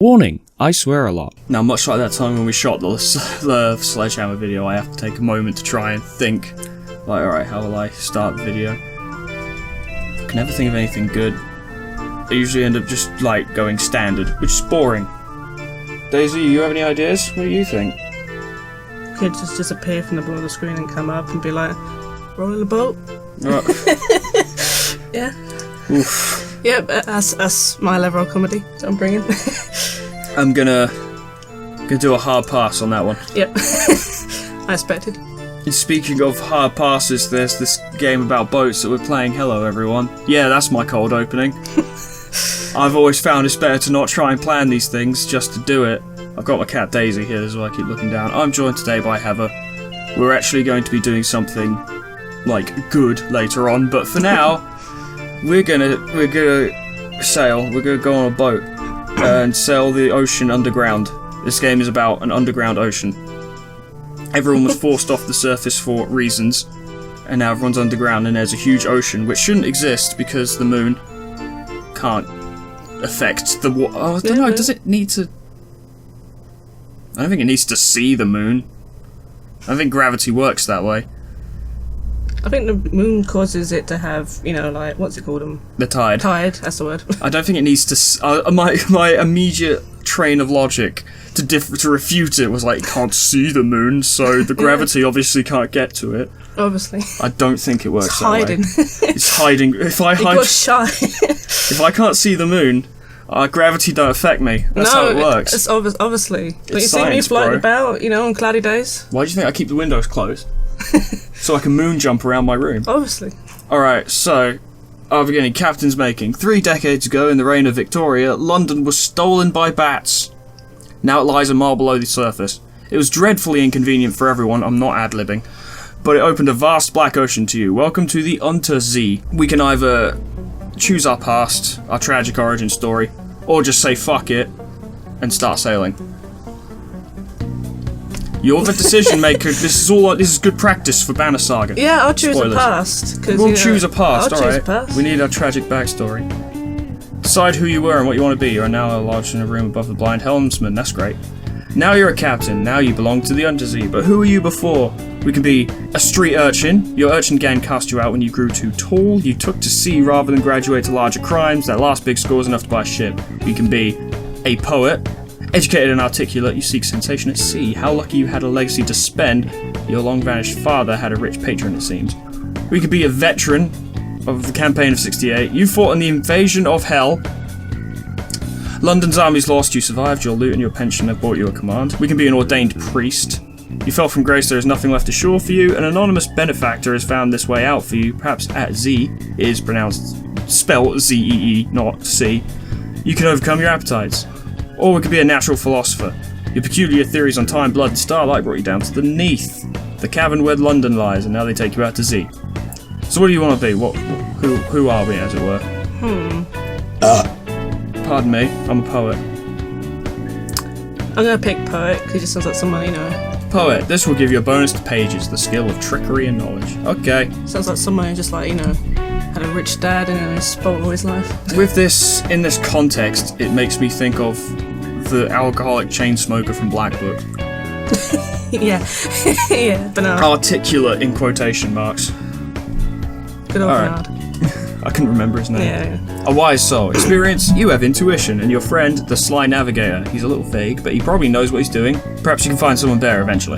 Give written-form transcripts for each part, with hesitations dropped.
Warning, I swear a lot. Now, much like that time when we shot the sledgehammer video, I have to take a moment to try and think, like, alright, how will I start the video? I can never think of anything good. I usually end up just, like, going standard, which is boring. Daisy, you have any ideas? What do you think? Could just disappear from the bottom of the screen and come up and be like, rolling the boat? Yeah. Oof. Yeah, that's my level of comedy that I'm bringing. I'm gonna do a hard pass on that one. Yep. I expected. And speaking of hard passes, there's this game about boats that we're playing. Hello, everyone. Yeah, that's my cold opening. I've always found it's better to not try and plan these things, just to do it. I've got my cat Daisy here, that's why I keep looking down. I'm joined today by Heather. We're actually going to be doing something, like, good later on, but for now, we're gonna sail. We're gonna go on a boat and sail the ocean underground. This game is about an underground ocean. Everyone was forced off the surface for reasons, and now everyone's underground, and there's a huge ocean which shouldn't exist because the moon can't affect the water. Oh, I don't know. Does it need to? I don't think it needs to see the moon. I don't think gravity works that way. I think the moon causes it to have, you know, like, what's it called? The tide. Tide, that's the word. I don't think it needs to. My immediate train of logic to refute it was like, it can't see the moon, so the gravity obviously can't get to it. Obviously. I don't think it works It's that hiding. way. It's hiding. If I It hide, got shy. if I can't see the moon, gravity don't affect me. That's how it works. It's obviously. Don't you see me science, floating bro. about, you know, on cloudy days? Why do you think I keep the windows closed? So I can moon jump around my room. Obviously. Alright, so, our beginning, Captain's Making. 3 decades ago, in the reign of Victoria, London was stolen by bats. Now it lies a mile below the surface. It was dreadfully inconvenient for everyone, I'm not ad-libbing, but it opened a vast black ocean to you. Welcome to the Untersee. We can either choose our past, our tragic origin story, or just say fuck it, and start sailing. You're the decision maker. This is good practice for Banner Saga. Yeah, I'll choose Spoilers. a past. We'll choose a past, I'll choose alright. a past. We need our tragic backstory. Decide who you were and what you want to be. You are now lodged in a room above the blind helmsman. That's great. Now you're a captain. Now you belong to the Undersea. But who were you before? We can be a street urchin. Your urchin gang cast you out when you grew too tall. You took to sea rather than graduate to larger crimes. That last big score is enough to buy a ship. You can be a poet. Educated and articulate, you seek sensation at sea. How lucky you had a legacy to spend. Your long-vanished father had a rich patron, it seems. We could be a veteran of the campaign of 68. You fought in the invasion of hell. London's armies lost, you survived. Your loot and your pension have bought you a command. We can be an ordained priest. You fell from grace, there is nothing left ashore for you. An anonymous benefactor has found this way out for you. Perhaps at Z is spelled Z-E-E, not C. You can overcome your appetites. Or we could be a natural philosopher. Your peculiar theories on time, blood, and starlight brought you down to the Neath, the cavern where London lies, and now they take you out to Z. So what do you want to be? Who are we, as it were? Pardon me, I'm a poet. I'm gonna pick poet, because he just sounds like someone, you know. Poet, this will give you a bonus to pages, the skill of trickery and knowledge. Okay. Sounds like someone who just, like, you know, had a rich dad and he spoiled all his life. With this, in this context, it makes me think of the alcoholic chain smoker from Black Book. Yeah. Yeah, banana. Articulate in quotation marks. Good old Alright. Bernard. I couldn't remember his name. Yeah. A wise soul. Experience, you have intuition, and your friend, the sly navigator. He's a little vague, but he probably knows what he's doing. Perhaps you can find someone there eventually.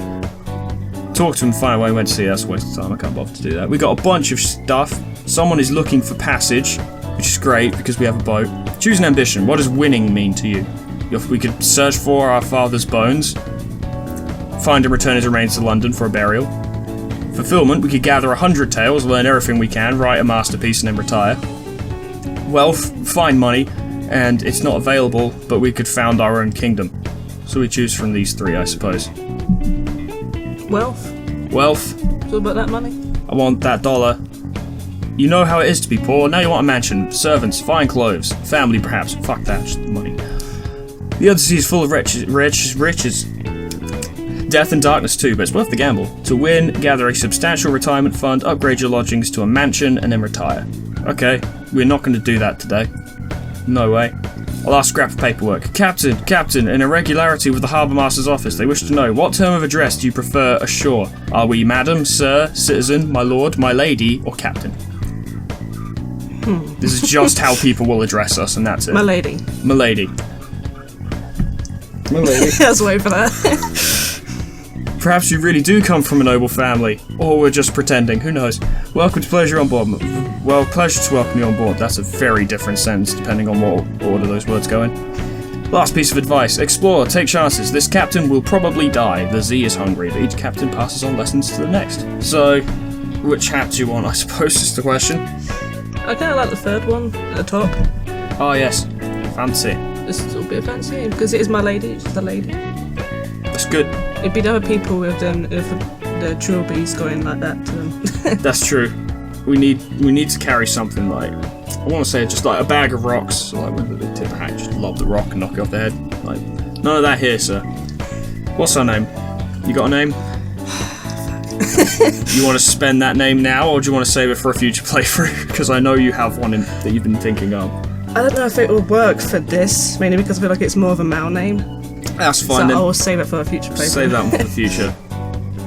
Talk to him and find a way when to see. That's a waste of time, I can't bother to do that. We got a bunch of stuff. Someone is looking for passage, which is great because we have a boat. Choose an ambition. What does winning mean to you? We could search for our father's bones, find and return his remains to London for a burial. Fulfillment, we could gather 100 tales, learn everything we can, write a masterpiece and then retire. Wealth, find money, and it's not available, but we could found our own kingdom. So we choose from these 3, I suppose. Wealth. Wealth. It's all about that money. I want that dollar. You know how it is to be poor, now you want a mansion, servants, fine clothes, family perhaps, fuck that, just money. The Undersea is full of riches. Death and darkness too, but it's worth the gamble. To win, gather a substantial retirement fund, upgrade your lodgings to a mansion, and then retire. Okay, we're not going to do that today. No way. A last scrap of paperwork. Captain, an irregularity with the Harbour Master's office. They wish to know, what term of address do you prefer ashore? Are we madam, sir, citizen, my lord, my lady, or captain? This is just how people will address us, and that's it. My lady. My lady. My lady. I was waiting for that. Perhaps you really do come from a noble family, or we're just pretending, who knows. Welcome to pleasure on board. Well, pleasure to welcome you on board. That's a very different sentence depending on what order those words go in. Last piece of advice. Explore, take chances. This captain will probably die. The Z is hungry, but each captain passes on lessons to the next. So, which hat do you want, I suppose, is the question. I kind of like the third one at the top. Oh yes, fancy. This is a bit fancy because it is my lady. It's the lady. That's good. It'd be the other people with them if the trilbies going like that to them. That's true. We need to carry something like, I want to say just like a bag of rocks. So like when they tip the hat, just lob the rock and knock it off their head. Like none of that here, sir. What's our name? You got a name? You want to spend that name now, or do you want to save it for a future playthrough? Because I know you have one that you've been thinking of. I don't know if it will work for this, mainly because I feel like it's more of a male name. That's fine. So I'll save it for a future playthrough. Save that one for the future.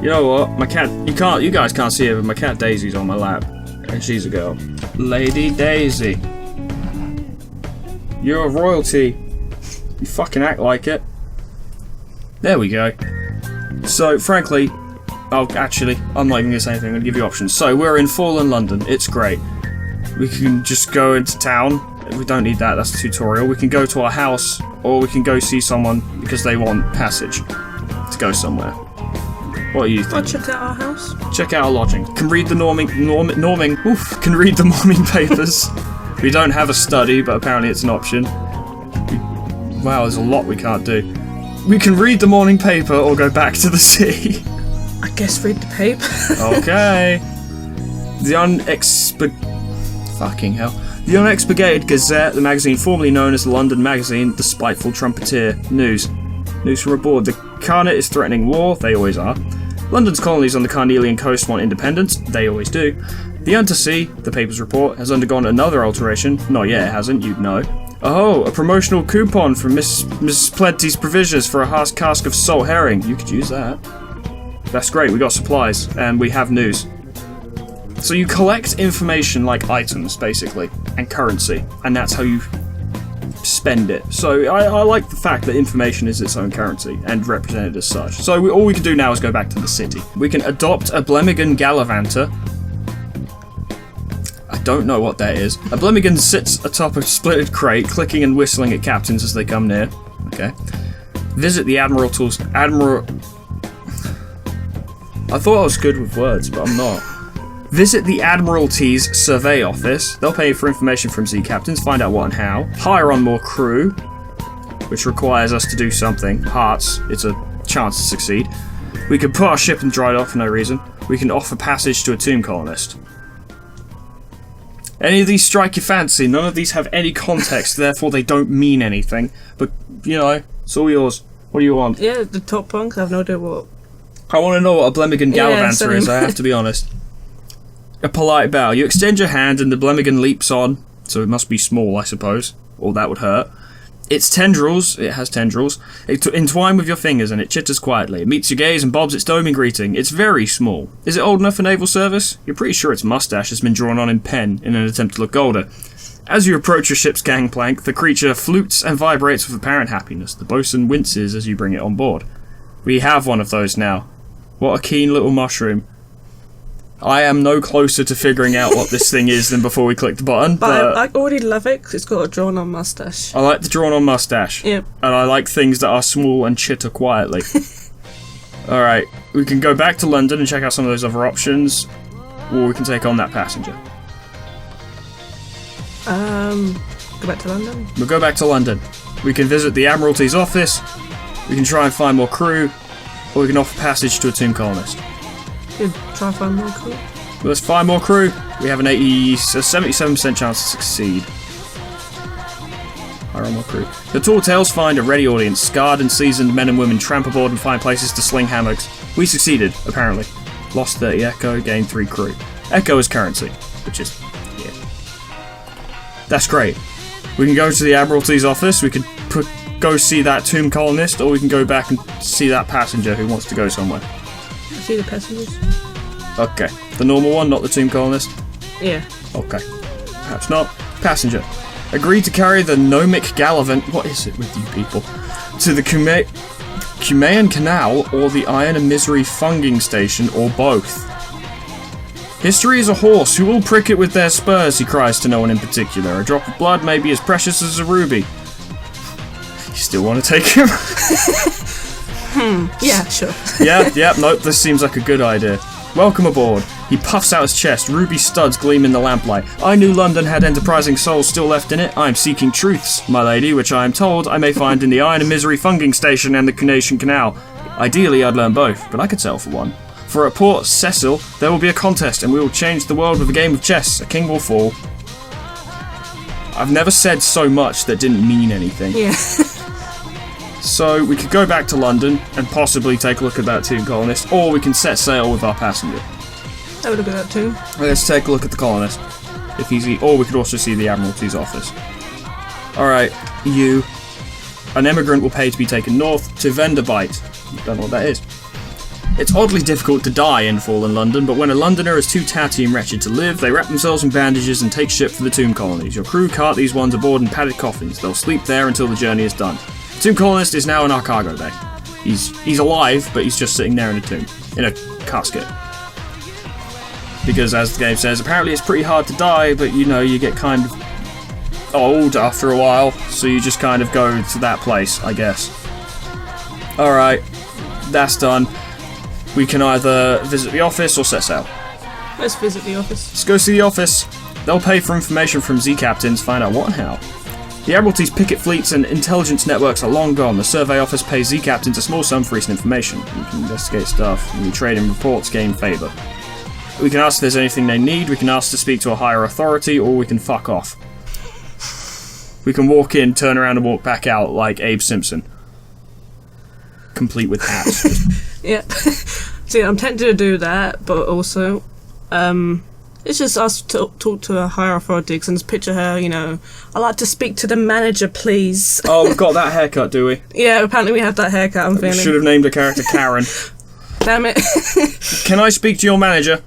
You know what? My cat. You guys can't see her, but my cat Daisy's on my lap, and she's a girl. Lady Daisy. You're a royalty. You fucking act like it. There we go. So, frankly, I'm not even going to say anything. I'm going to give you options. So, we're in Fallen London. It's great. We can just go into town. We don't need that. That's a tutorial. We can go to our house, or we can go see someone because they want passage to go somewhere. What do you think? I'll check out our house. Check out our lodging. Can read the can read the morning papers. We don't have a study, but apparently it's an option. Wow, there's a lot we can't do. We can read the morning paper or go back to the sea. I guess read the paper. Okay. The Unexpurgated Gazette, the magazine formerly known as the London Magazine, the Spiteful Trumpeter. News from aboard. The Carnet is threatening war. They always are. London's colonies on the Carnelian coast want independence. They always do. The Undersea, the paper's report, has undergone another alteration. Not yet, it hasn't, you'd know. Oh, a promotional coupon from Mrs. Plenty's Provisions for a cask of salt herring. You could use that. That's great, we got supplies, and we have news. So you collect information like items, basically, and currency, and that's how you spend it. So I like the fact that information is its own currency, and represented as such. So all we can do now is go back to the city. We can adopt a Blemigan Gallivanter. I don't know what that is. A Blemigan sits atop a splitted crate, clicking and whistling at captains as they come near. Okay. Visit the Admiralty's... I thought I was good with words, but I'm not. Visit the Admiralty's survey office. They'll pay for information from sea captains, find out what and how. Hire on more crew, which requires us to do something. Hearts, it's a chance to succeed. We can put our ship in dry dock for no reason. We can offer passage to a tomb colonist. Any of these strike your fancy? None of these have any context, therefore they don't mean anything. But, you know, it's all yours. What do you want? Yeah, the top one, 'cause I have no idea what... I want to know what a Blemigan Gallivanter Yeah, is, I have to be honest. A polite bow. You extend your hand and the Blemigan leaps on, so it must be small, I suppose. Or that would hurt. Its tendrils, it has tendrils, entwine with your fingers and it chitters quietly. It meets your gaze and bobs its doming greeting. It's very small. Is it old enough for naval service? You're pretty sure its mustache has been drawn on in pen in an attempt to look older. As you approach your ship's gangplank, the creature flutes and vibrates with apparent happiness. The bosun winces as you bring it on board. We have one of those now. What a keen little mushroom. I am no closer to figuring out what this thing is than before we click the button, but I already love it because it's got a drawn-on mustache. I like the drawn-on mustache. Yep. And I like things that are small and chitter quietly. Alright, we can go back to London and check out some of those other options, or we can take on that passenger. Go back to London? We'll go back to London. We can visit the Admiralty's office, we can try and find more crew, or we can offer passage to a tomb colonist. Yeah, try and find more crew. Let's find more crew. We have a 77% chance to succeed. Hire on more crew. The Tall Tales find a ready audience. Scarred and seasoned men and women tramp aboard and find places to sling hammocks. We succeeded, apparently. Lost 30 Echo, gained 3 crew. Echo is currency, which is... yeah. That's great. We can go to the Admiralty's office, we could go see that tomb colonist, or we can go back and see that passenger who wants to go somewhere. I see the passengers. Okay. The normal one, not the tomb colonist? Yeah. Okay. Perhaps not. Passenger. Agreed to carry the Gnomic Gallivant, what is it with you people, to the Cumaean Canal or the Iron and Misery Funging Station, or both. History is a horse, who will prick it with their spurs, he cries to no one in particular. A drop of blood may be as precious as a ruby. You still want to take him? Yeah, sure. Nope, this seems like a good idea. Welcome aboard. He puffs out his chest, ruby studs gleam in the lamplight. I knew London had enterprising souls still left in it. I am seeking truths, my lady, which I am told I may find in the Iron and Misery Funging Station and the Cunation Canal. Ideally, I'd learn both, but I could settle for one. For at Port Cecil, there will be a contest, and we will change the world with a game of chess. A king will fall. I've never said so much that didn't mean anything. Yeah. So, we could go back to London and possibly take a look at that tomb colonist, or we can set sail with our passenger. I would look at that too. Let's take a look at the colonist. If he's or we could also see the Admiralty's office. Alright, you. An emigrant will pay to be taken north to Venderbite. Don't know what that is. It's oddly difficult to die in fallen London, but when a Londoner is too tatty and wretched to live, they wrap themselves in bandages and take ship for the tomb colonies. Your crew cart these ones aboard in padded coffins. They'll sleep there until the journey is done. The tomb colonist is now in our cargo bay. He's alive, but he's just sitting there in a tomb. In a casket. Because, as the game says, apparently it's pretty hard to die, but you know, you get kind of old after a while, so you just kind of go to that place, I guess. Alright, that's done. We can either visit the office or set sail. Let's visit the office. Let's go see the office. They'll pay for information from Z-Captains, find out what and how. The Admiralty's picket fleets and intelligence networks are long gone. The survey office pays Z-Captains a small sum for recent information. We can investigate stuff, and we trade in reports, gain favour. We can ask if there's anything they need, we can ask to speak to a higher authority, or we can fuck off. We can walk in, turn around and walk back out like Abe Simpson. Complete with hats. Yep. See, I'm tempted to do that, but also, it's just us to talk to a higher authority, and just picture her, you know, I'd like to speak to the manager, please. Oh, we've got that haircut, do we? Yeah, apparently we have that haircut, I'm We feeling. should have named the character Karen. Damn it. Can I speak to your manager?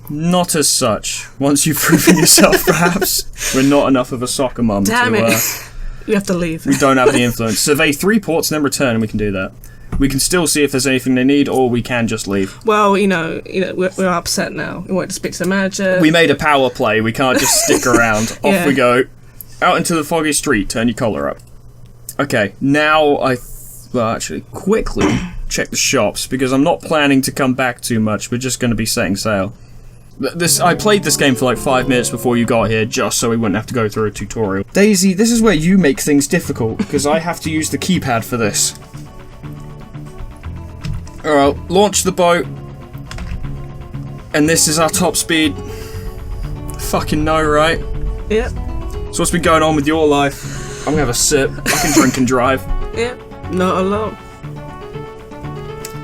Not as such. Once you've proven yourself, perhaps. We're not enough of a soccer mum Damn to... it. We have to leave. We don't have the influence. Survey 3 ports and then return, and we can do that. We can still see if there's anything they need, or we can just leave. Well, you know, we're upset now. We want to speak to the manager. We made a power play. We can't just stick around. Off Yeah. we go. Out into the foggy street. Turn your collar up. Okay, now actually, quickly check the shops, because I'm not planning to come back too much. We're just going to be setting sail. I played this game for like 5 minutes before you got here, just so we wouldn't have to go through a tutorial. Daisy, this is where you make things difficult, because I have to use the keypad for this. Alright, launch the boat. And this is our top speed. Fucking no, right? Yep. So what's been going on with your life? I'm gonna have a sip. I can drink and drive. Yep. Not a lot.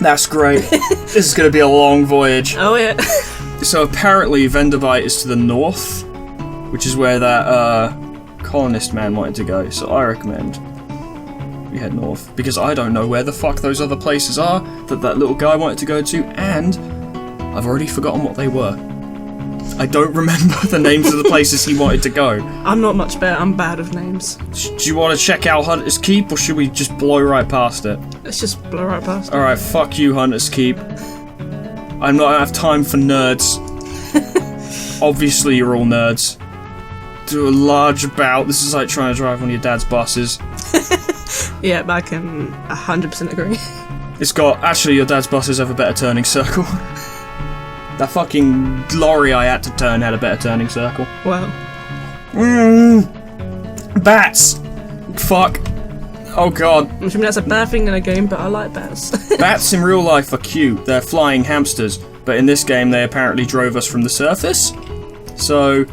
That's great. This is gonna be a long voyage. Oh, yeah. So apparently Venderbite is to the north, which is where that colonist man wanted to go, so I recommend we head north, because I don't know where the fuck those other places are that little guy wanted to go to, and I've already forgotten what they were. I don't remember the names of the places he wanted to go. I'm not much better. I'm bad with names. Do you want to check out Hunter's Keep, or should we just blow right past it? Let's just blow right past it. Alright, fuck you, Hunter's Keep. I don't have time for nerds. Obviously you're all nerds. Do a large about. This is like trying to drive one of your dad's buses. Yeah, I can 100% agree. It's got, actually your dad's buses have a better turning circle. That fucking lorry I had to turn had a better turning circle. Wow. Bats! Fuck. Oh god. I'm assuming that's a bad thing in a game, but I like bats. Bats in real life are cute. They're flying hamsters. But in this game they apparently drove us from the surface. So,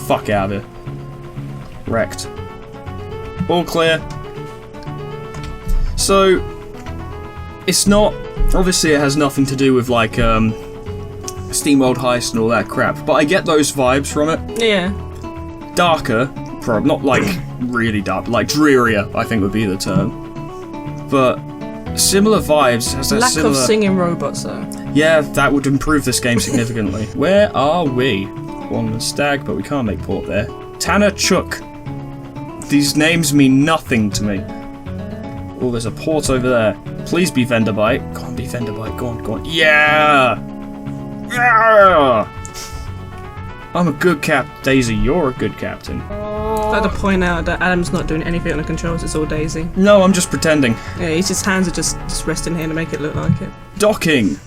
fuck out of here. Wrecked. All clear. So, it's not... Obviously it has nothing to do with like, SteamWorld Heist and all that crap. But I get those vibes from it. Yeah. Darker, not like really dark, like drearier, I think would be the term. But similar vibes. Has that Lack similar... of singing robots, though. Yeah, that would improve this game significantly. Where are we? One stag, but we can't make port there. Tanner Chuk. These names mean nothing to me. Oh, there's a port over there. Please be Venderbite. Go on, be Venderbite. Go on, go on. Yeah! Yeah! I'm a good Daisy, you're a good captain. I'd like to point out that Adam's not doing anything on the controls, it's all Daisy. No, I'm just pretending. Yeah, his hands are just resting here to make it look like it. Docking!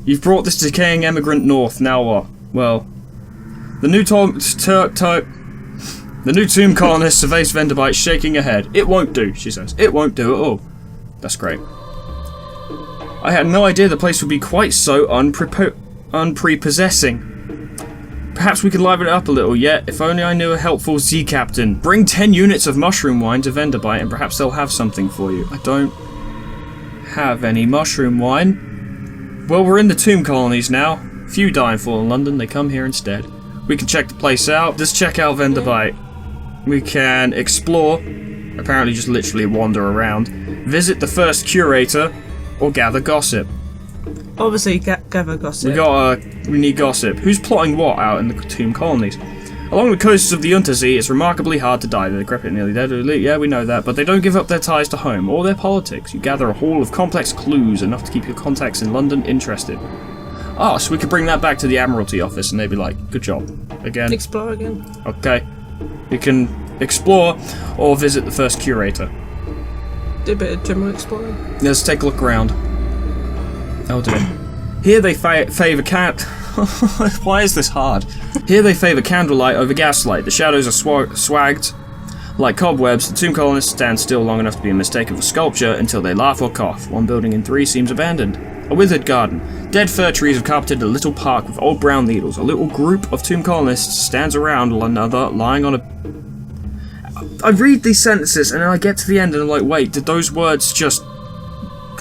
You've brought this decaying emigrant north, now what? Well, the new tomb colonist surveys Venderbite, shaking her head. It won't do, she says. It won't do at all. That's great. I had no idea the place would be quite so unprepossessing. Perhaps we could liven it up a little, yet if only I knew a helpful Z captain. Bring 10 units of mushroom wine to Venderbite and perhaps they'll have something for you. I don't have any mushroom wine. Well, we're in the tomb colonies now. Few die and fall in London, they come here instead. We can check the place out. Just check out Venderbite. We can explore, apparently just literally wander around, visit the first curator, or gather gossip. Obviously, gather gossip. We need gossip. Who's plotting what out in the tomb colonies? Along the coasts of the Untersee, it's remarkably hard to die. They're decrepit, nearly dead. Yeah, we know that, but they don't give up their ties to home or their politics. You gather a haul of complex clues, enough to keep your contacts in London interested. Ah, so we could bring that back to the Admiralty office and they'd be like, good job. Again. Explore again. Okay. We can explore or visit the first curator. Do a bit of general exploring. Let's take a look around. Oh dear. Here they favour Why is this hard? Here they favour candlelight over gaslight. The shadows are swagged like cobwebs. The tomb colonists stand still long enough to be mistaken for sculpture until they laugh or cough. One building in 3 seems abandoned. A withered garden. Dead fir trees have carpeted a little park with old brown needles. A little group of tomb colonists stands around another lying on a... I read these sentences and then I get to the end and I'm like, wait, did those words just...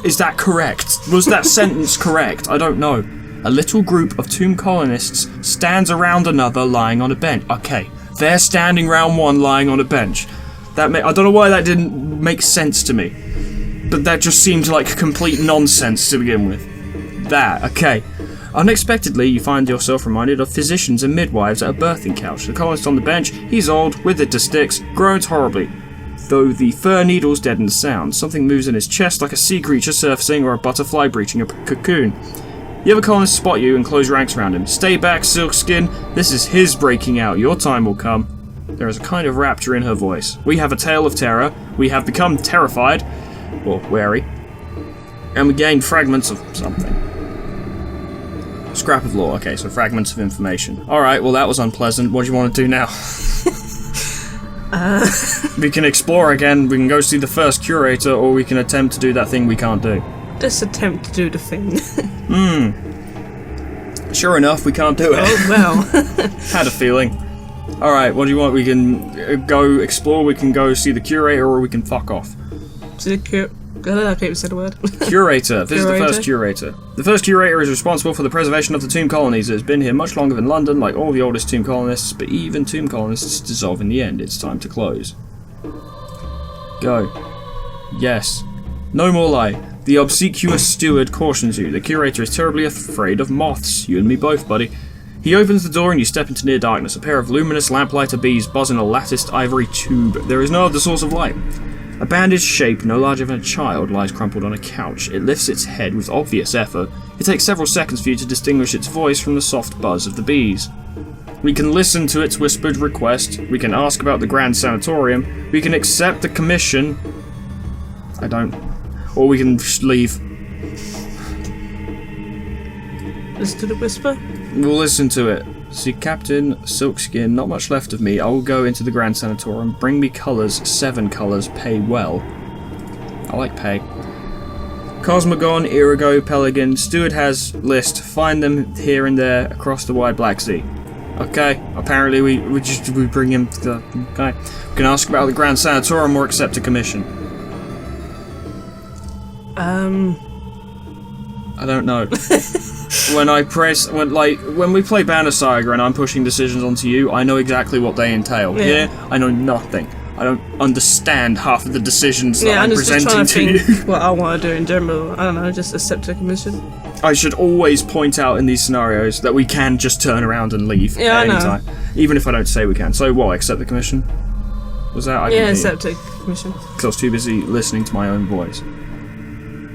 Is that correct? Was that sentence correct? I don't know. A little group of tomb colonists stands around another lying on a bench. Okay, they're standing round one lying on a bench. I don't know why that didn't make sense to me. But that just seemed like complete nonsense to begin with. Okay. Unexpectedly, you find yourself reminded of physicians and midwives at a birthing couch. The colonist on the bench, he's old, withered to sticks, groans horribly. Though the fir needles deaden the sound, something moves in his chest like a sea creature surfacing or a butterfly breaching a cocoon. The other colonists spot you and close ranks around him. Stay back, Silkskin. This is his breaking out. Your time will come. There is a kind of rapture in her voice. We have a tale of terror. We have become terrified. Or wary. And we gained fragments of something. Scrap of lore. Okay, so fragments of information. Alright, well that was unpleasant. What do you want to do now? We can explore again, we can go see the first curator, or we can attempt to do that thing we can't do. Just attempt to do the thing. Sure enough, we can't do it. Oh, well. Had a feeling. Alright, what do you want? We can go explore, we can go see the curator, or we can fuck off. I can't even say the word. Curator. Visit the first curator. The first curator is responsible for the preservation of the tomb colonies. It has been here much longer than London, like all the oldest tomb colonists, but even tomb colonists dissolve in the end. It's time to close. Go. Yes. No more lie. The obsequious steward cautions you. The curator is terribly afraid of moths. You and me both, buddy. He opens the door and you step into near darkness. A pair of luminous lamplighter bees buzz in a latticed ivory tube. There is no other source of light. A bandaged shape, no larger than a child, lies crumpled on a couch. It lifts its head with obvious effort. It takes several seconds for you to distinguish its voice from the soft buzz of the bees. We can listen to its whispered request. We can ask about the Grand Sanatorium. We can accept the commission. Or we can just leave. Listen to the whisper? We'll listen to it. See, Captain Silkskin, not much left of me. I will go into the Grand Sanatorium. Bring me colours, 7 colours, pay well. I like pay. Cosmogon, Irigo, Pelican, Steward has list. Find them here and there across the wide Black Sea. Okay, apparently we bring him to the... Okay. We can ask about the Grand Sanatorium or accept a commission. I don't know. when we play Banner Saga and I'm pushing decisions onto you, I know exactly what they entail. Yeah. Here, I know nothing. I don't understand half of the decisions that Yeah, I'm I'm just presenting trying to to you. think what I want to do in general. I don't know, just accept a commission. I should always point out in these scenarios that we can just turn around and leave Yeah, at I any know. time. Even if I don't say we can. So what, accept the commission? Was that? I Yeah, didn't hear you. accept a commission. Because I was too busy listening to my own voice.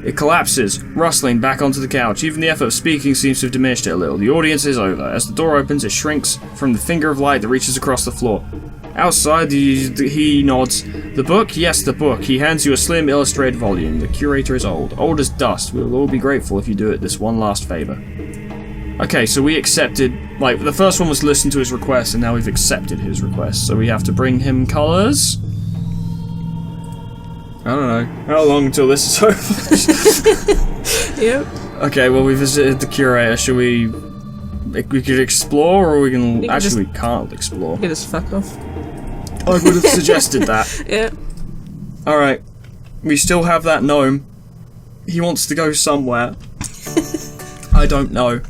It collapses, rustling back onto the couch. Even the effort of speaking seems to have diminished it a little. The audience is over. As the door opens, it shrinks from the finger of light that reaches across the floor. Outside, he nods. The book? Yes, the book. He hands you a slim, illustrated volume. The curator is old. Old as dust. We'll all be grateful if you do it this one last favor. Okay, so we accepted... Like, the first one was listen to his request, and now we've accepted his request. So we have to bring him colours? I don't know. How long until this is over? Yep. Okay, well, we visited the curator. Should we... We could explore, or we can... Actually, we can't explore. Get us fuck off. I would have suggested that. Yeah. Alright. We still have that gnome. He wants to go somewhere. I don't know.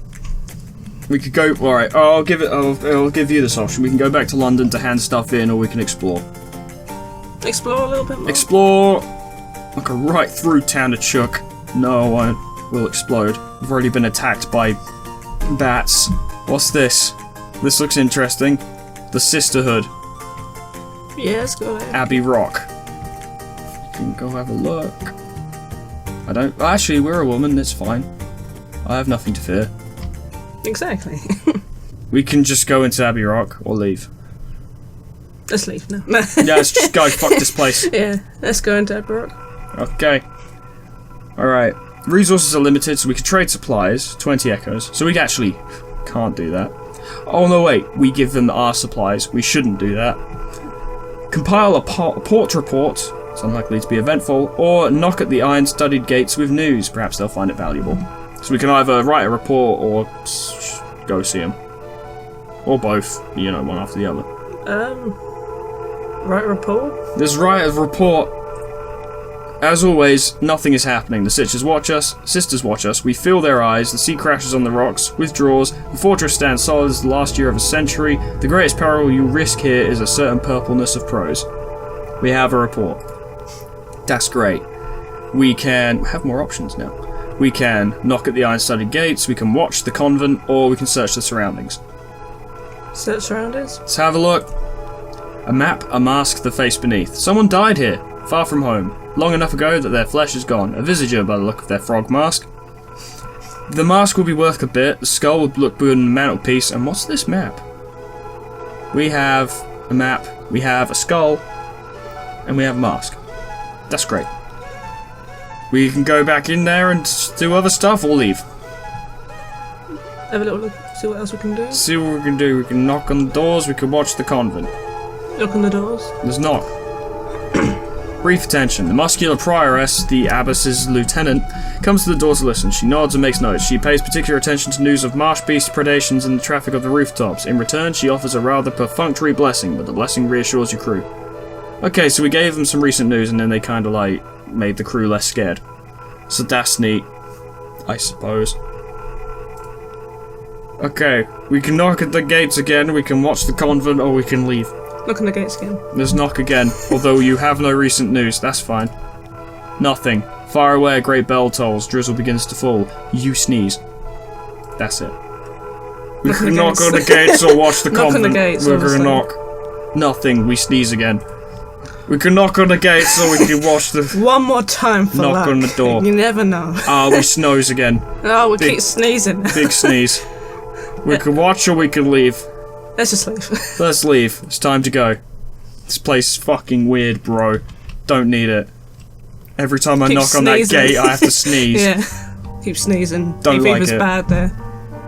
We could go... Alright, I'll give you this option. We can go back to London to hand stuff in, or we can explore. Explore a little bit more. Explore! I'll go right through town to Chuck. No, I won't. We'll explode. We've already been attacked by bats. What's this? This looks interesting. The Sisterhood. Yeah, let's go there. Abbey Rock. You can go have a look. I don't... Actually, we're a woman, it's fine. I have nothing to fear. Exactly. We can just go into Abbey Rock, or leave. Let's leave now. Yeah, let's just go fuck this place. Yeah, let's go into Aberrock. Okay. Alright. Resources are limited, so we can trade supplies. 20 echoes. So we actually can't do that. Oh no, wait. We give them our supplies. We shouldn't do that. Compile a port report. It's unlikely to be eventful. Or knock at the iron-studded gates with news. Perhaps they'll find it valuable. So we can either write a report or go see them. Or both. You know, one after the other. Right report? There's write a report. As always, nothing is happening. The sisters watch us. We feel their eyes. The sea crashes on the rocks, withdraws. The fortress stands solid as the last year of a century. The greatest peril you risk here is a certain purpleness of prose. We have a report. That's great. We can have more options now. We can knock at the iron-studded gates. We can watch the convent, or we can search the surroundings. Search surroundings? Let's have a look. A map, a mask, the face beneath. Someone died here, far from home. Long enough ago that their flesh is gone. A visager by the look of their frog mask. The mask will be worth a bit. The skull would look good on the mantelpiece. And what's this map? We have a map, we have a skull, and we have a mask. That's great. We can go back in there and do other stuff or leave. Have a little look, see what else we can do. See what we can do. We can knock on the doors, we can watch the convent. Look on the doors. There's knock. Brief attention. The muscular prioress, the abbess's lieutenant, comes to the door to listen. She nods and makes notes. She pays particular attention to news of marsh beast predations and the traffic of the rooftops. In return, she offers a rather perfunctory blessing, but the blessing reassures your crew. Okay, so we gave them some recent news and then they kind of like made the crew less scared. So that's neat, I suppose. Okay, we can knock at the gates again, we can watch the convent, or we can leave. Look on the gates again. There's knock again, although you have no recent news, that's fine. Nothing. Far away a great bell tolls, drizzle begins to fall. You sneeze. That's it. We Knock on can the knock gates. on the gates or watch the Knock on the convent. gates, We're gonna obviously. knock. Nothing, we sneeze again. We can knock on the gates or we can watch the... One more time for Knock luck. on the door. You never know. We snoze again. Oh, we Big- keep sneezing. Big sneeze. We can watch or we can leave. Let's just leave. Let's leave. It's time to go. This place is fucking weird, bro. Don't need it. Every time I Keep knock on that sneezing. gate, I have to sneeze. Yeah. Keep sneezing. Don't Anything like was it. bad there.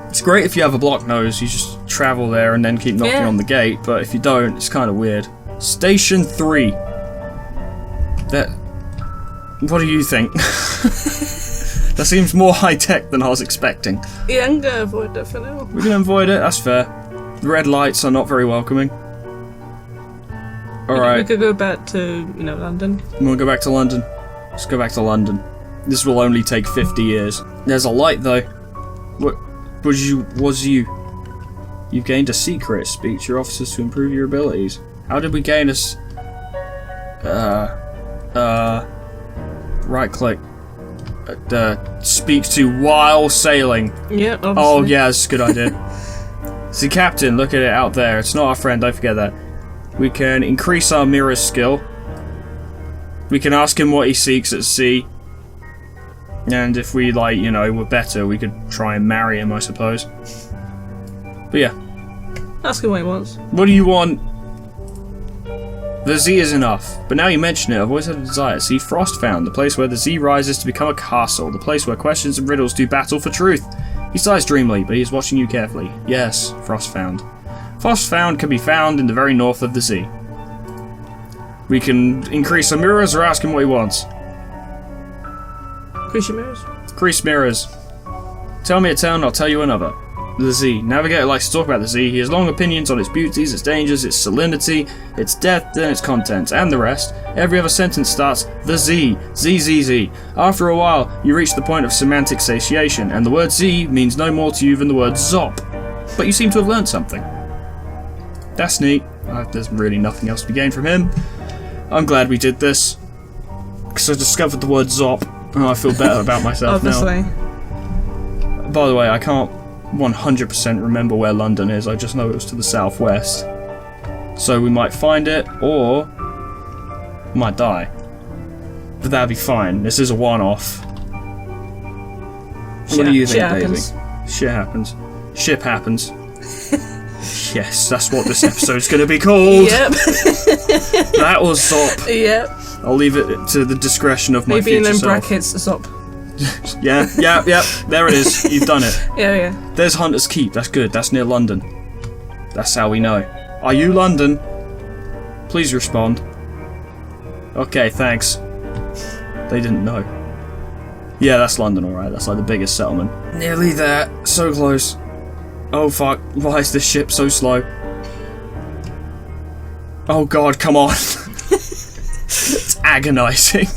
It's great if you have a blocked nose, you just travel there and then keep knocking Yeah. on the gate, but if you don't, it's kind of weird. Station 3. What do you think? That seems more high-tech than I was expecting. Yeah, I'm gonna avoid that for now. We can avoid it, that's fair. The red lights are not very welcoming. We Alright, could go back to, London. we want to go back to London. Let's go back to London. This will only take 50 years. There's a light, though. What? You've gained a secret. Speak to your officers to improve your abilities. How did we gain a right click. Speak to while sailing. Yeah, obviously. Oh yeah, that's a good idea. See, Captain, look at it out there. It's not our friend, don't forget that. We can increase our mirror's skill. We can ask him what he seeks at sea. And if we, like, you know, were better, we could try and marry him, I suppose. But yeah. Ask him what he wants. What do you want? The Z is enough. But now you mention it, I've always had a desire to see Frostfound, the place where the Z rises to become a castle, the place where questions and riddles do battle for truth. He sighs dreamily, but he is watching you carefully. Yes, Frostfound. Frostfound can be found in the very north of the sea. We can increase our mirrors or ask him what he wants. Increase your mirrors. Increase mirrors. Tell me a tale and I'll tell you another. The Z. Navigator likes to talk about the Z. He has long opinions on its beauties, its dangers, its salinity, its depth, and its contents, and the rest. Every other sentence starts, the Z. Z, Z, Z. After a while, you reach the point of semantic satiation, and the word Z means no more to you than the word Zop. But you seem to have learned something. That's neat. There's really nothing else to be gained from him. I'm glad we did this. Because I discovered the word Zop, and I feel better about myself Obviously. now. By the way, I can't 100% remember where London is, I just know it was to the southwest. So we might find it, or might die. But that'd be fine, this is a one-off. What do you think, Daisy? Shit happens. Ship happens. Yes, that's what this episode's gonna be called! Yep. That was Zop. Yep. I'll leave it to the discretion of my Maybe future in self. brackets, Zop. Yeah, there it is. You've done it. Yeah. There's Hunter's Keep, that's good, that's near London. That's how we know. Are you London? Please respond. Okay, thanks. They didn't know. Yeah, that's London, alright, that's like the biggest settlement. Nearly there, so close. Oh fuck, why is this ship so slow? Oh god, come on. It's agonising.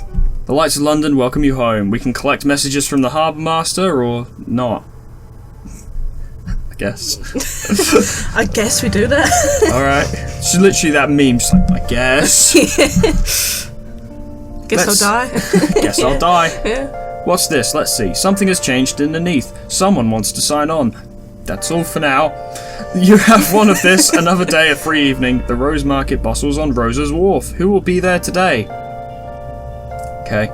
The lights of London welcome you home. We can collect messages from the harbour master, or not. I guess. I guess we do that. Alright. It's literally that meme, just like, I guess. Guess I'll die. Guess I'll die. Yeah. What's this? Let's see. Something has changed underneath. Someone wants to sign on. That's all for now. You have one of this, another day, a free evening. The Rose Market bustles on Rosa's Wharf. Who will be there today? Okay,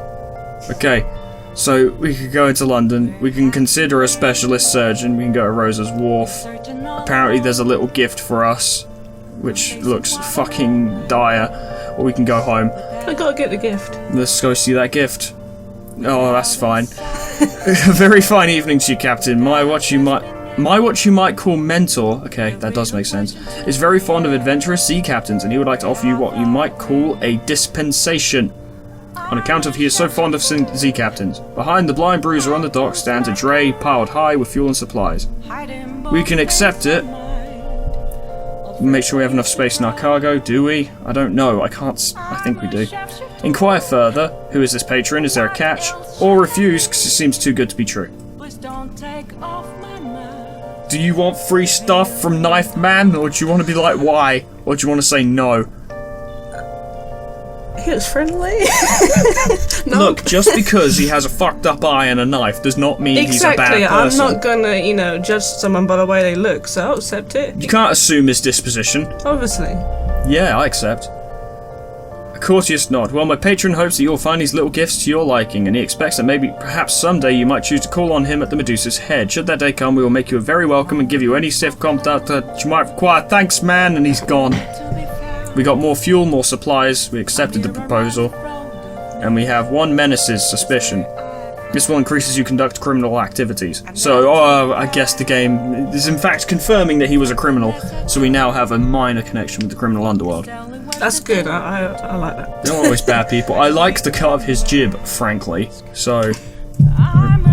so we could go into London, we can consider a specialist surgeon, we can go to Rosa's Wharf. Apparently there's a little gift for us, which looks fucking dire, or we can go home. I gotta get the gift. Let's go see that gift. Oh, that's fine. A very fine evening to you, Captain. My what you might call mentor, okay, that does make sense, is very fond of adventurous sea captains, and he would like to offer you what you might call a dispensation. On account of he is so fond of sea captains. Behind the blind bruiser on the dock stands a dray piled high with fuel and supplies. We can accept it. Make sure we have enough space in our cargo, do we? I don't know, I think we do. Inquire further, who is this patron, is there a catch? Or refuse, because it seems too good to be true. Do you want free stuff from Knife Man, or do you want to be like, why? Or do you want to say no? He was friendly. No. Look, just because he has a fucked up eye and a knife does not mean he's a bad person. I'm not gonna, judge someone by the way they look, so I'll accept it. You can't assume his disposition. Obviously. Yeah, I accept. A courteous nod. Well, my patron hopes that you'll find these little gifts to your liking, and he expects that perhaps someday you might choose to call on him at the Medusa's head. Should that day come, we will make you very welcome and give you any stiff comfort that you might require. Thanks, man, and he's gone. We got more fuel, more supplies, we accepted the proposal, and we have one menace's suspicion. This will increase as you conduct criminal activities. So, I guess the game is in fact confirming that he was a criminal, so we now have a minor connection with the criminal underworld. That's good, I like that. They're always bad people. I like the cut of his jib, frankly, so...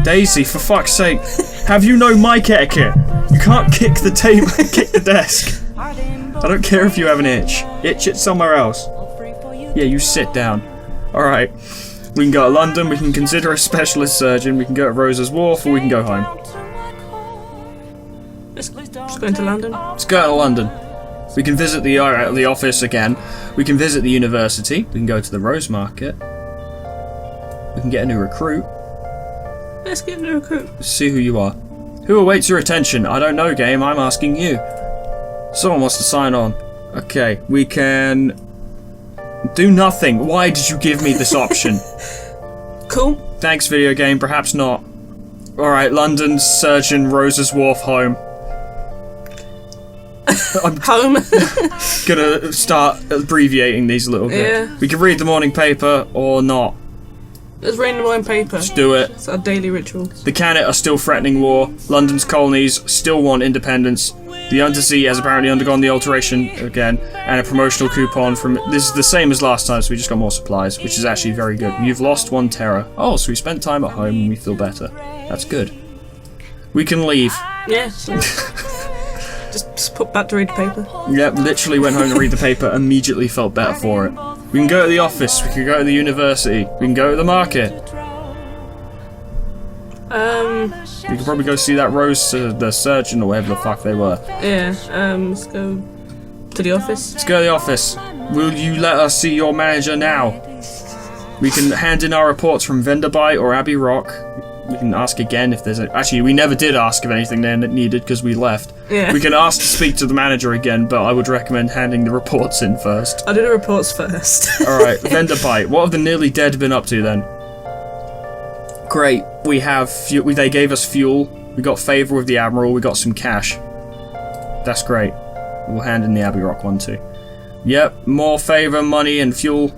Daisy, for fuck's sake, have you no mic etiquette? You can't kick the table, kick the desk. I don't care if you have an itch. Itch it somewhere else. Yeah, you sit down. Alright. We can go to London, we can consider a specialist surgeon, we can go to Rosa's Wharf, or we can go home. Let's go into London. Let's go to London. We can visit the office again. We can visit the university. We can go to the Rose Market. We can get a new recruit. Let's get a new recruit. See who you are. Who awaits your attention? I don't know, game. I'm asking you. Someone wants to sign on. Okay, we can do nothing. Why did you give me this option? Cool. Thanks, video game. Perhaps not. Alright, London, Surgeon, Rose's Wharf, home. I'm Home. gonna start abbreviating these a little bit. Yeah. We can read the morning paper or not. Let's read the morning paper. Let's do it. It's our daily ritual. The Canet are still threatening war. London's colonies still want independence. The Undersea has apparently undergone the alteration again, and a promotional coupon from... This is the same as last time, so we just got more supplies, which is actually very good. You've lost 1 terror. Oh, so we spent time at home and we feel better. That's good. We can leave. Yeah. So just put back to read the paper. Yep, literally went home to read the paper, immediately felt better for it. We can go to the office, we can go to the university, we can go to the market. We can probably go see that Rose, the surgeon or whatever the fuck they were. Yeah, let's go to the office. Let's go to the office. Will you let us see your manager now? We can hand in our reports from Venderbite or Abbey Rock. We can ask again if there's actually, we never did ask if anything there needed because we left. Yeah. We can ask to speak to the manager again, but I would recommend handing the reports in first. I'll do the reports first. Alright, Venderbite. What have the nearly dead been up to then? Great. We have they gave us fuel. We got favour with the Admiral. We got some cash. That's great. We'll hand in the Abbey Rock one too. Yep, more favour, money and fuel.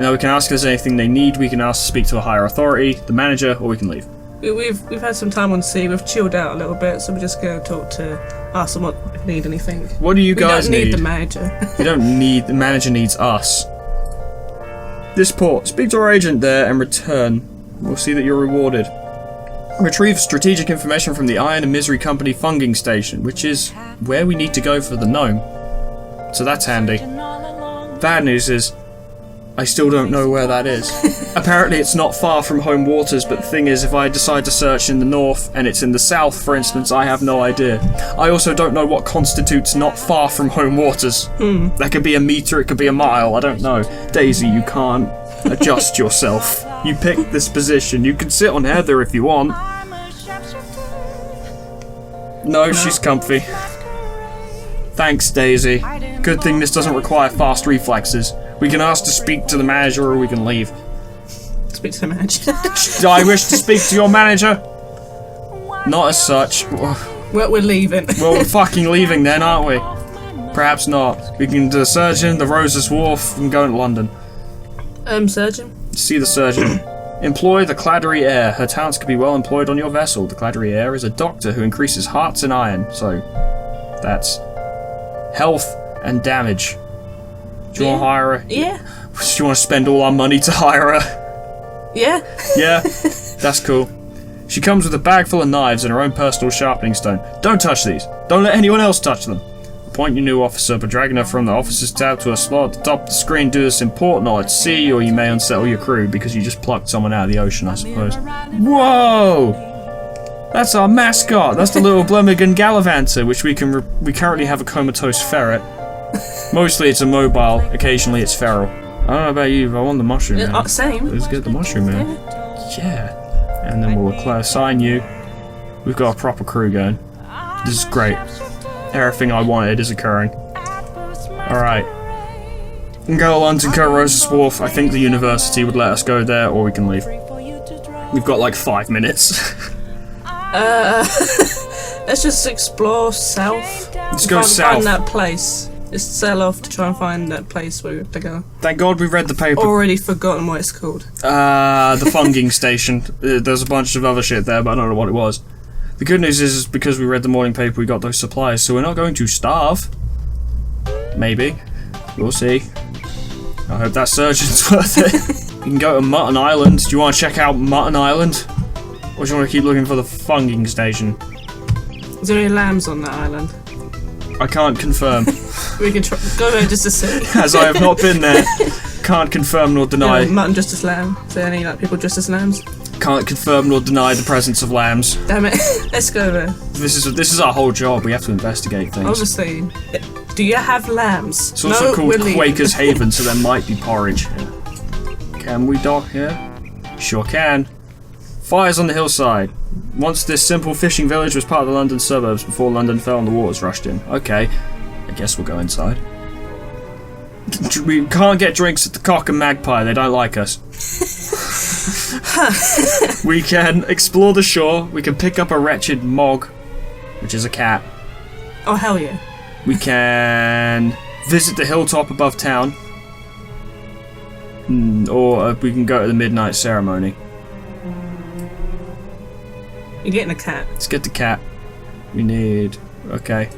Now we can ask if there's anything they need. We can ask to speak to a higher authority, the manager, or we can leave. We've had some time on sea. We've chilled out a little bit, so we're just going to talk to ask them what if they need anything. What do you guys need? We don't need need? the manager. We don't need... The manager needs us. This port. Speak to our agent there and return. We'll see that you're rewarded. Retrieve strategic information from the Iron and Misery Company funging station, which is where we need to go for the gnome. So that's handy. Bad news is, I still don't know where that is. Apparently it's not far from home waters, but the thing is, if I decide to search in the north and it's in the south, for instance, I have no idea. I also don't know what constitutes not far from home waters. That could be a meter, it could be a mile, I don't know. Daisy, you can't adjust yourself. You picked this position. You can sit on Heather if you want. No, she's comfy. Thanks, Daisy. Good thing this doesn't require fast reflexes. We can ask to speak to the manager or we can leave. Speak to the manager. Do I wish to speak to your manager? Not as such. Well, we're leaving. Well, we're fucking leaving then, aren't we? Perhaps not. We can do the surgeon, the Rose's Wharf, and go to London. Surgeon? See the surgeon. Employ the Claddery Air. Her talents could be well employed on your vessel. The Claddery Air is a doctor who increases hearts and iron, so that's health and damage. Do you want to hire her? Yeah. Do you want to spend all our money to hire her? Yeah. Yeah, that's cool. She comes with a bag full of knives and her own personal sharpening stone. Don't touch these. Don't let anyone else touch them. Appoint your new officer by dragging her from the officer's tab to a slot at the top of the screen. Do this important or at sea, or you may unsettle your crew because you just plucked someone out of the ocean, I suppose. Whoa! That's our mascot. That's the little Blemmigan Gallivanter, which we currently have a comatose ferret. Mostly it's immobile. Occasionally it's feral. I don't know about you, but I want the mushroom man. Same. Let's get the mushroom man. Yeah. And then we'll assign you. We've got a proper crew going. This is great. Everything I wanted is occurring. Alright. We can go to London, go to Rose's Wharf. I think the university would let us go there, or we can leave. We've got like 5 minutes. Let's just explore south. Let's go south. Find that place. Just sail off to try and find that place where we have to go. Thank God we read the paper. Already forgotten what it's called. The funging station. There's a bunch of other shit there, but I don't know what it was. The good news is because we read the morning paper, we got those supplies, so we're not going to starve. Maybe. We'll see. I hope that surgeon's worth it. You can go to Mutton Island. Do you want to check out Mutton Island? Or do you want to keep looking for the funging station? Is there any lambs on that island? I can't confirm. We can go there just to see. As I have not been there. Can't confirm nor deny. Mutton just as lamb. Is there any people just as lambs? can't confirm nor deny the presence of lambs. Damn it. Let's go there. This is our whole job. We have to investigate things. Obviously. Do you have lambs? It's also called Quaker's Haven, so there might be porridge here. Can we dock here? Sure can. Fires on the hillside. Once this simple fishing village was part of the London suburbs before London fell and the waters rushed in. Okay, I guess we'll go inside. We can't get drinks at the Cock and Magpie, they don't like us. We can explore the shore, we can pick up a wretched mog, which is a cat. Oh, hell yeah. We can visit the hilltop above town. Or we can go to the midnight ceremony. You're getting a cat. Let's get the cat. We need... okay.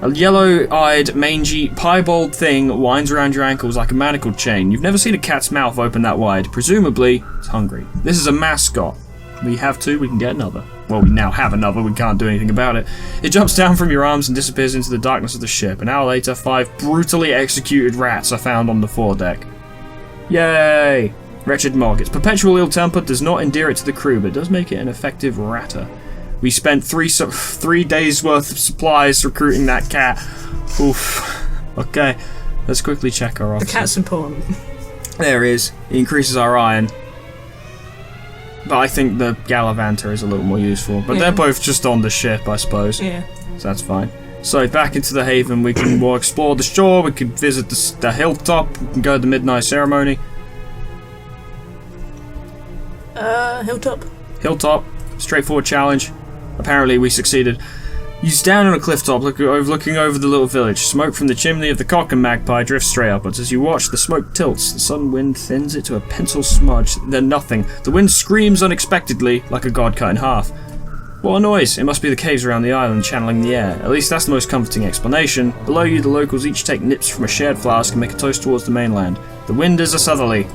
A yellow-eyed, mangy, piebald thing winds around your ankles like a manacled chain. You've never seen a cat's mouth open that wide. Presumably, it's hungry. This is a mascot. We have two, we can get another. Well, we now have another, we can't do anything about it. It jumps down from your arms and disappears into the darkness of the ship. An hour later, 5 brutally executed rats are found on the foredeck. Yay! Wretched Mog. Its perpetual ill-temper does not endear it to the crew, but it does make it an effective ratter. We spent 3 days worth of supplies recruiting that cat. Oof. Okay, let's quickly check our officer. The cat's important. There he is. He increases our iron. But I think the Gallivanter is a little more useful. But they're both just on the ship, I suppose. Yeah. So that's fine. So back into the haven, we can explore the shore, we can visit the hilltop, we can go to the midnight ceremony. Hilltop. Hilltop, straightforward challenge. Apparently we succeeded. You stand on a cliff top looking over the little village. Smoke from the chimney of the Cock and Magpie drifts straight upwards. As you watch, the smoke tilts. The sudden wind thins it to a pencil smudge. Then nothing. The wind screams unexpectedly, like a god cut in half. What a noise! It must be the caves around the island channeling the air. At least that's the most comforting explanation. Below you, the locals each take nips from a shared flask and make a toast towards the mainland. The wind is a southerly.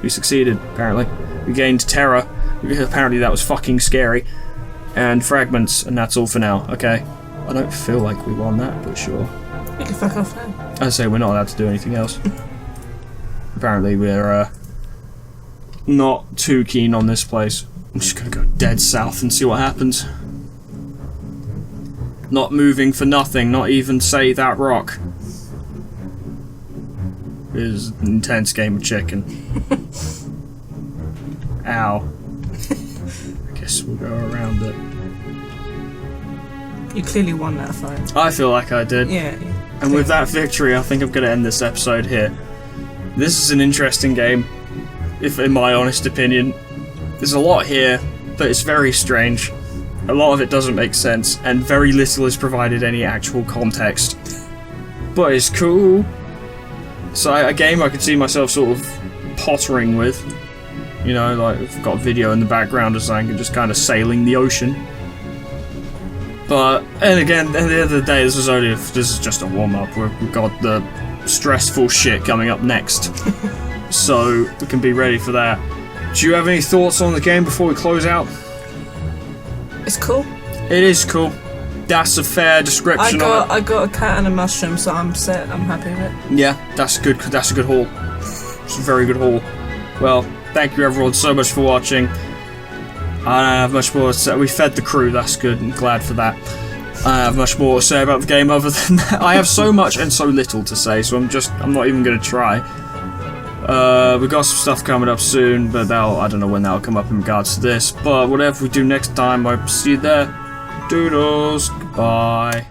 We succeeded, apparently. We gained terror. Apparently that was fucking scary. And fragments, and that's all for now. Okay. I don't feel like we won that, but sure. You can fuck off now. I say we're not allowed to do anything else. Apparently we're not too keen on this place. I'm just gonna go dead south and see what happens. Not moving for nothing, not even say that rock. It is an intense game of chicken. Ow. I guess we'll go around it. You clearly won that fight. I feel like I did. Yeah. And with that victory, I think I'm going to end this episode here. This is an interesting game, if in my honest opinion. There's a lot here, but it's very strange. A lot of it doesn't make sense, and very little is provided any actual context. But it's cool. So a game I could see myself sort of pottering with. You know, like I've got video in the background or something, and just kind of sailing the ocean. But, and again, at the end of the day, this is just a warm-up. We've got the stressful shit coming up next. So, we can be ready for that. Do you have any thoughts on the game before we close out? It's cool. It is cool. That's a fair description of it. I got a cat and a mushroom, so I'm set. I'm happy with it. Yeah, that's a good haul. It's a very good haul. Well, thank you everyone so much for watching. I don't have much more to say. We fed the crew, that's good. I'm glad for that. I don't have much more to say about the game other than that. I have so much and so little to say, so I'm not even going to try. We've got some stuff coming up soon, but I don't know when that'll come up in regards to this. But whatever we do next time, I'll see you there. Doodles. Goodbye.